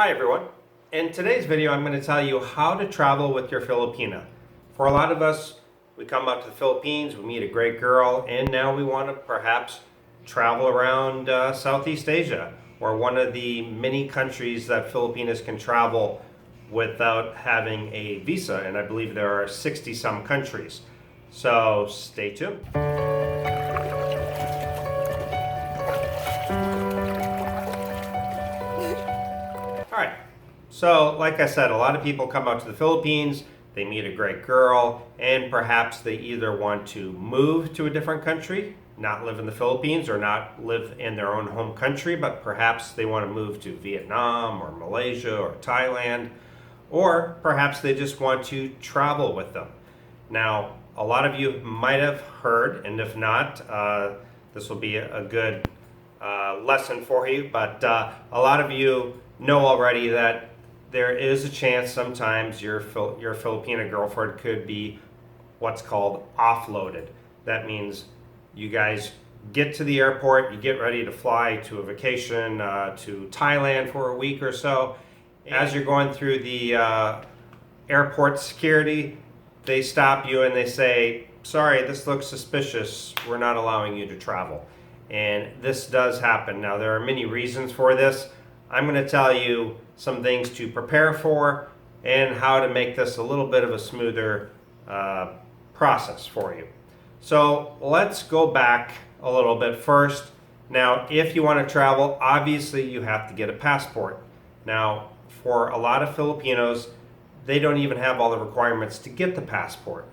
Hi everyone. In today's video I'm going to tell you how to travel with your Filipina. For a lot of us, we come out to the Philippines, we meet a great girl, and now we want to perhaps travel around Southeast Asia, or one of the many countries that Filipinas can travel without having a visa, and I believe there are 60 some countries. So stay tuned. All right. So, like I said, a lot of people come out to the Philippines, they meet a great girl, and perhaps they either want to move to a different country, not live in the Philippines, or not live in their own home country, but perhaps they want to move to Vietnam or Malaysia or Thailand, or perhaps they just want to travel with them. Now, a lot of you might have heard, and if not, this will be a good lesson for you, but a lot of you know already that there is a chance sometimes your Filipina girlfriend could be what's called offloaded. That means you guys get to the airport, you get ready to fly to a vacation to Thailand for a week or so. As you're going through the airport security, they stop you and they say, sorry, this looks suspicious, we're not allowing you to travel. And this does happen. Now, there are many reasons for this. I'm going to tell you some things to prepare for and how to make this a little bit of a smoother process for you. So let's go back a little bit first. Now, if you want to travel, obviously you have to get a passport. Now, for a lot of Filipinos, they don't even have all the requirements to get the passport.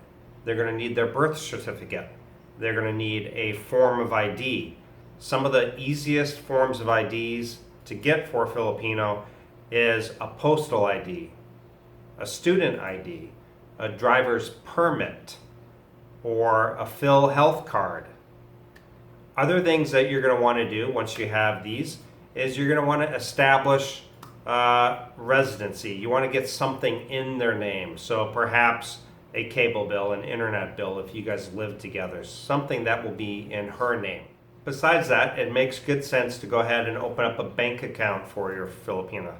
They're going to need their birth certificate. They're going to need a form of ID. Some of the easiest forms of IDs to get for a Filipino is a postal ID, a student ID, a driver's permit, or a Phil Health card. Other things that you're going to want to do once you have these is you're going to want to establish residency. You want to get something in their name. So perhaps a cable bill, an internet bill if you guys live together, something that will be in her name. Besides that, it makes good sense to go ahead and open up a bank account for your Filipina.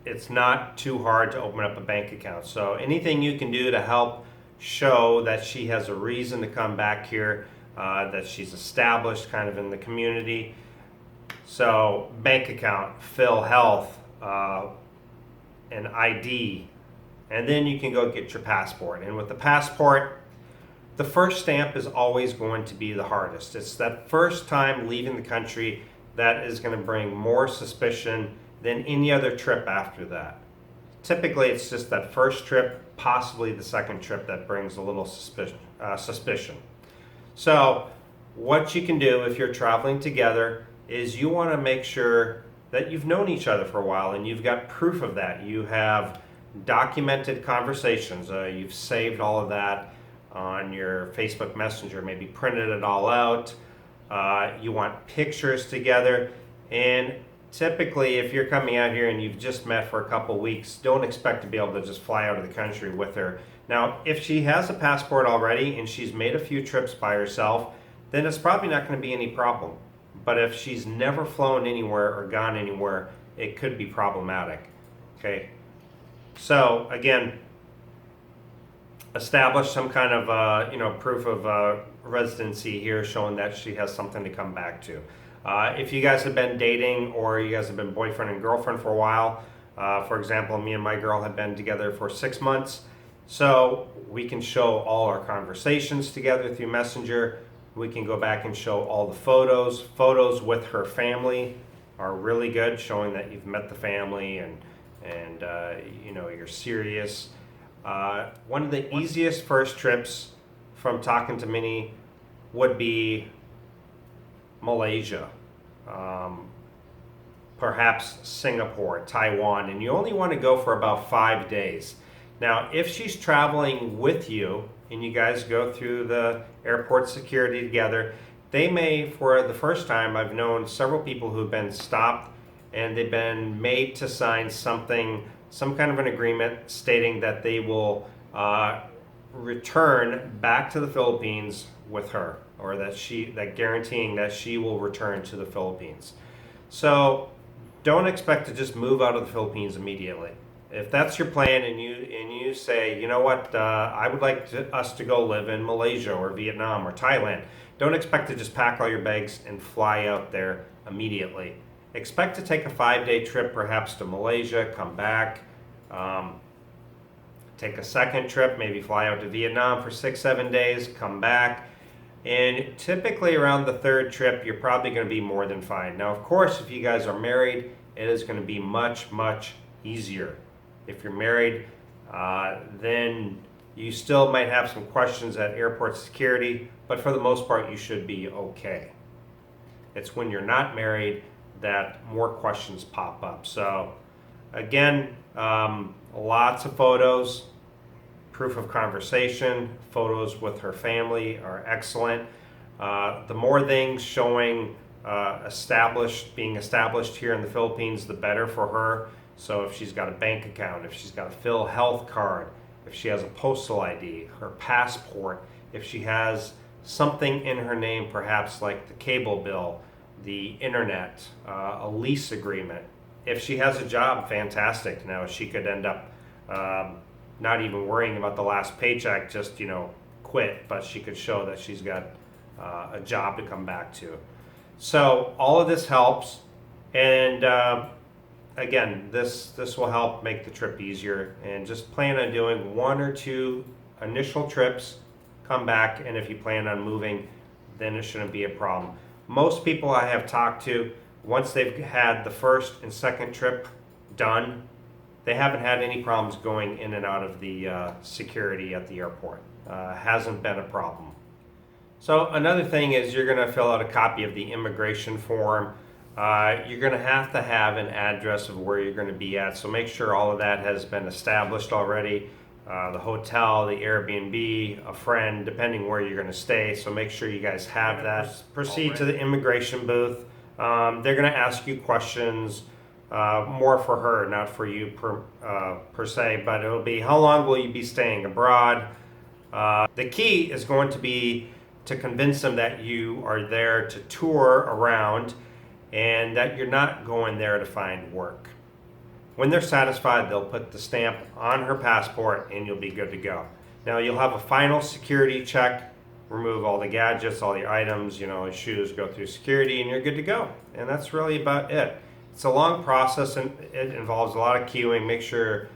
It's not too hard to open up a bank account. So anything you can do to help show that she has a reason to come back here, that she's established kind of in the community. So bank account, Phil Health, an ID, and then you can go get your passport. And with the passport, the first stamp is always going to be the hardest. It's that first time leaving the country that is going to bring more suspicion than any other trip after that. Typically, it's just that first trip, possibly the second trip, that brings a little suspicion. So what you can do if you're traveling together is you want to make sure that you've known each other for a while and you've got proof of that. You have documented conversations. You've saved all of that on your Facebook Messenger, maybe printed it all out. You want pictures together, and typically if you're coming out here and you've just met for a couple weeks, don't expect to be able to just fly out of the country with her. Now, if she has a passport already and she's made a few trips by herself, then it's probably not going to be any problem. But if she's never flown anywhere or gone anywhere, it could be problematic. Okay, so again, establish some kind of proof of residency here, showing that she has something to come back to. If you guys have been dating or you guys have been boyfriend and girlfriend for a while, for example, me and my girl have been together for 6 months, so we can show all our conversations together through Messenger. We can go back and show all the photos. Photos with her family are really good, showing that you've met the family and you're serious. One of the easiest first trips from talking to Minnie would be Malaysia, perhaps Singapore, Taiwan, and you only want to go for about 5 days. Now, if she's traveling with you and you guys go through the airport security together, they may, for the first time, I've known several people who've been stopped and they've been made to sign something, some kind of an agreement stating that they will return back to the Philippines with her, or that guaranteeing that she will return to the Philippines. So don't expect to just move out of the Philippines immediately. If that's your plan and you say, you know what, I would like us to go live in Malaysia or Vietnam or Thailand, don't expect to just pack all your bags and fly out there immediately. Expect to take a 5-day trip perhaps to Malaysia, come back, take a second trip, maybe fly out to Vietnam for 6-7 days, come back. And typically around the third trip, you're probably going to be more than fine. Now, of course, if you guys are married, it is going to be much, much easier. If you're married, then you still might have some questions at airport security, but for the most part, you should be okay. It's when you're not married that more questions pop up. So, again, lots of photos. Proof of conversation, photos with her family are excellent. The more things showing being established here in the Philippines, the better for her. So if she's got a bank account, if she's got a Phil Health card, if she has a postal ID, her passport, if she has something in her name, perhaps like the cable bill, the internet, a lease agreement. If she has a job, fantastic. Now she could end up not even worrying about the last paycheck, just quit, but she could show that she's got a job to come back to. So all of this helps, and again, this will help make the trip easier. And just plan on doing 1 or 2 initial trips, come back, and if you plan on moving, then it shouldn't be a problem. Most people I have talked to, once they've had the first and second trip done, they haven't had any problems going in and out of the security at the airport. Hasn't been a problem. So another thing is you're going to fill out a copy of the immigration form. You're going to have an address of where you're going to be at. So make sure all of that has been established already. The hotel, the Airbnb, a friend, depending where you're going to stay. So make sure you guys have that. Proceed to the immigration booth. They're going to ask you questions. More for her, not for you per se, but it'll be how long will you be staying abroad? The key is going to be to convince them that you are there to tour around and that you're not going there to find work. When they're satisfied, they'll put the stamp on her passport and you'll be good to go. Now you'll have a final security check, remove all the gadgets, all the items, shoes, go through security, and you're good to go. And that's really about it. It's a long process and it involves a lot of queuing. Make sure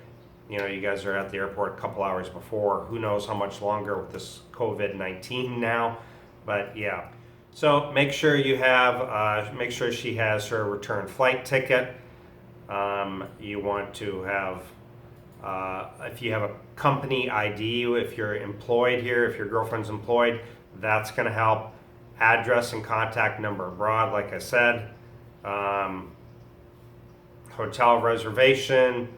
you guys are at the airport a couple hours before. Who knows how much longer with this COVID-19 now, but yeah. So make sure make sure she has her return flight ticket. You want to have, if you have a company ID, if you're employed here, if your girlfriend's employed, that's going to help. Address and contact number abroad, like I said. Hotel reservation,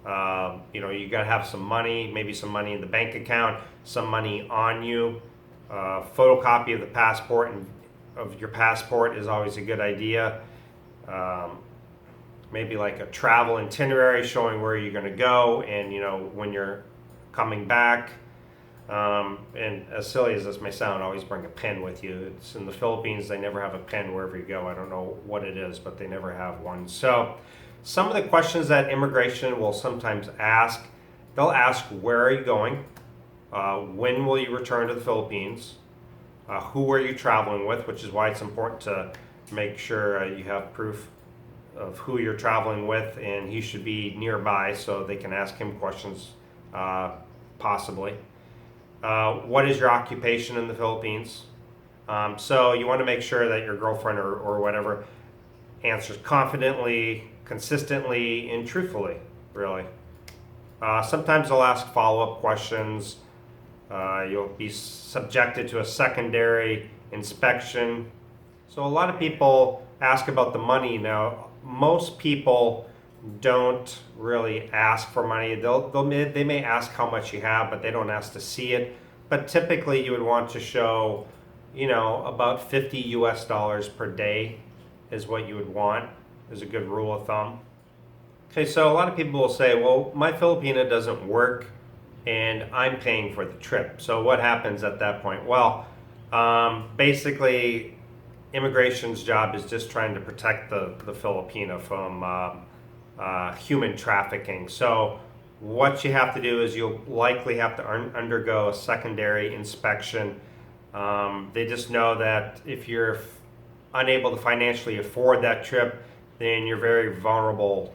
you got to have some money, maybe some money in the bank account, some money on you. Photocopy of the passport and of your passport is always a good idea. Maybe like a travel itinerary showing where you're going to go and when you're coming back. And as silly as this may sound, always bring a pen with you. It's in the Philippines, they never have a pen wherever you go. I don't know what it is, but they never have one. So some of the questions that immigration will sometimes ask, they'll ask, where are you going? When will you return to the Philippines? Who are you traveling with? Which is why it's important to make sure you have proof of who you're traveling with, and he should be nearby so they can ask him questions possibly. What is your occupation in the Philippines? So you want to make sure that your girlfriend or whatever answers confidently, consistently, and truthfully, really. Sometimes they'll ask follow-up questions. You'll be subjected to a secondary inspection. So a lot of people ask about the money. Now, most people don't really ask for money. They may ask how much you have, but they don't ask to see it. But typically you would want to show, about $50 per day is what you would want, is a good rule of thumb. Okay, so a lot of people will say, well, my Filipina doesn't work and I'm paying for the trip. So what happens at that point? Well, basically immigration's job is just trying to protect the Filipina from human trafficking. So what you have to do is you'll likely have to undergo a secondary inspection. They just know that if you're unable to financially afford that trip, then you're very vulnerable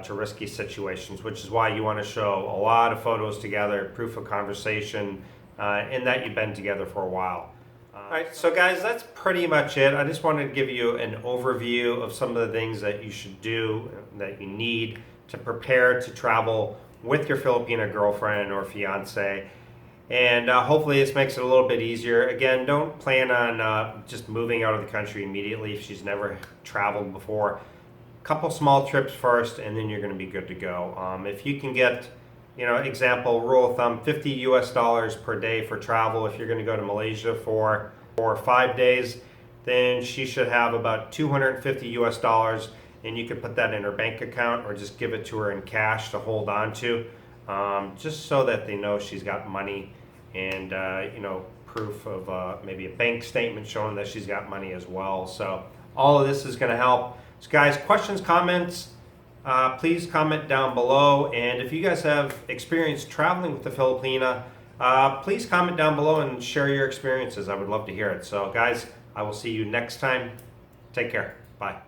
to risky situations, which is why you want to show a lot of photos together, proof of conversation, and that you've been together for a while. All right, so guys, that's pretty much it. I just wanted to give you an overview of some of the things that you should do, that you need to prepare to travel with your Filipina girlfriend or fiance. And hopefully this makes it a little bit easier. Again, don't plan on just moving out of the country immediately if she's never traveled before. Couple small trips first, and then you're going to be good to go. If you can get, example, rule of thumb, $50 per day for travel. If you're going to go to Malaysia for 5 days, then she should have about $250, and you could put that in her bank account or just give it to her in cash to hold on to, just so that they know she's got money and proof of maybe a bank statement showing that she's got money as well. So all of this is going to help. So guys, questions, comments, please comment down below. And if you guys have experience traveling with the Filipina, please comment down below and share your experiences. I would love to hear it. So guys, I will see you next time. Take care. Bye.